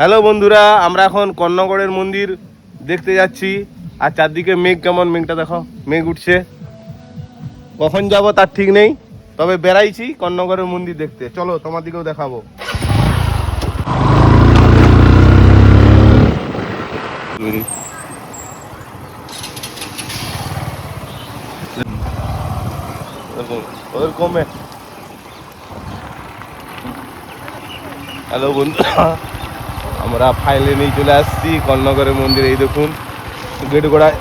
Hello বন্ধুরা, আমরা এখন কর্ণগড়ের মন্দির দেখতে যাচ্ছি। আর চারদিকে মেঘ, কেমন মেঘটা দেখো, মেঘ উঠছে। কখন যাব তার ঠিক নেই, তবে বেড়াইছি কর্ণগড়ের মন্দির দেখতে। চলো তোমার দিকেও দেখাবো। হ্যালো বন্ধুরা, আমরা ফাইলে নিয়ে চলে আসছি কর্ণগড়ের মন্দির। এই দেখুন গেট গোড়ায়।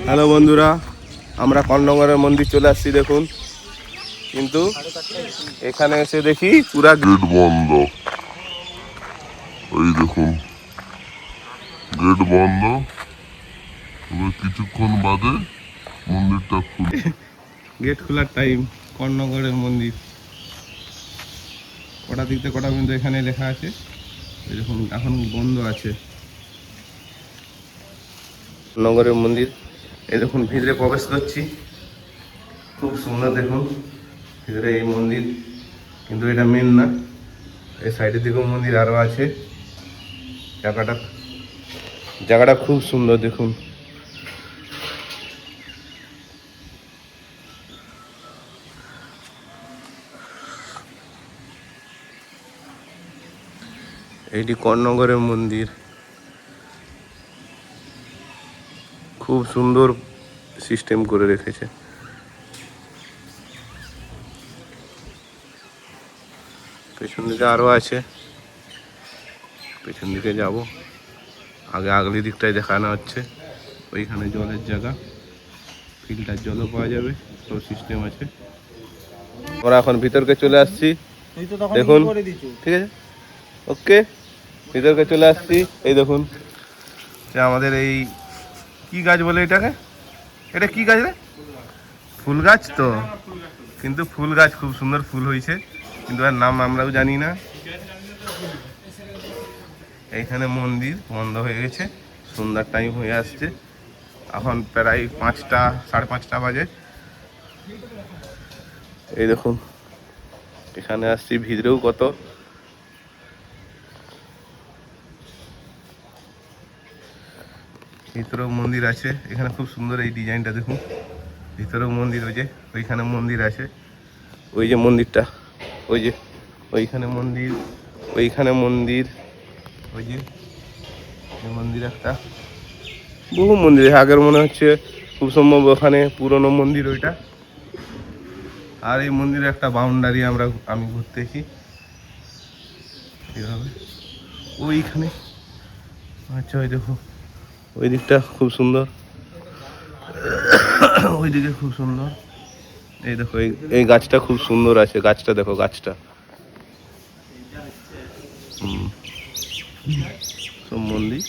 হ্যালো বন্ধুরা, আমরা কর্ণগড়ের মন্দির চলে আসছি দেখুন, কিন্তু এখানে এসে দেখি পুরা গেট বন্ধ। এই দেখুন গেট বন্ধ, কিছুক্ষণ বাদে মন্দিরটা খুলবে। গেট খোলার টাইম কর্ণগড়ের মন্দির কটা দিক থেকে কটা পর্যন্ত এখানে লেখা আছে। এই দেখুন এখন বন্ধ আছে কর্ণগড়ের মন্দির। এই দেখুন ভিতরে প্রবেশ করছি, খুব সুন্দর দেখুন ভিতরে এই মন্দির, কিন্তু এটা মেন না। এই সাইডের দিকেও মন্দির আরও আছে। জায়গাটা খুব সুন্দর দেখুন। এইটি কর্ণগড়ের মন্দির, খুব সুন্দর সিস্টেম করে রেখেছে। পেছন দিকে আরও আছে, পেছন দিকে যাব। আগে আগলি দিকটাই দেখানো হচ্ছে। ওইখানে জলের জায়গা, ফিল্টার জলও পাওয়া যাবে, সব সিস্টেম আছে। আমরা এখন ভিতরকে চলে আসছি দেখুন, ঠিক আছে, ওকে, ভিতরকে চলে আসছি। এই দেখুন যে আমাদের এই কি গাছ বলে এটাকে, এটা কি গাছ রে? ফুল গাছ তো, কিন্তু ফুল গাছ খুব সুন্দর ফুল হয়েছে, কিন্তু এর নাম আমরাও জানি না। এইখানে মন্দির বন্ধ হয়ে গেছে, সন্ধ্যার টাইম হয়ে আসছে। এখন প্রায় 5টা, 5:30 বাজে। এই দেখুন এখানে আসছি, ভিতরেও কত ভিতরেও মন্দির আছে। এখানে খুব সুন্দর এই ডিজাইনটা দেখুন, ভিতরেও মন্দির। ওই যে ওইখানে মন্দির আছে, ওই যে মন্দিরটা, ওই যে ওইখানে মন্দির, ওইখানে মন্দির, ওই যে মন্দির একটা, বহু মন্দির আগের মনে হচ্ছে, খুব সম্ভব ওখানে পুরনো মন্দির ওইটা। আর এই মন্দিরে একটা বাউন্ডারি আমি ঘুরতেছি এইভাবে ওইখানে। আচ্ছা ওই দেখো ওই দিকটা খুব সুন্দর, ওই দিকে খুব সুন্দর। এই দেখো এই গাছটা খুব সুন্দর আছে, গাছটা দেখো, গাছটা সব মন্দির।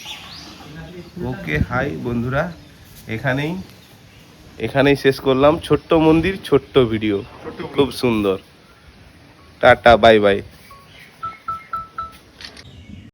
ওকে হাই বন্ধুরা, এখানেই শেষ করলাম। ছোট্ট মন্দির, ছোট্ট ভিডিও, খুব সুন্দর। Tata, bye bye.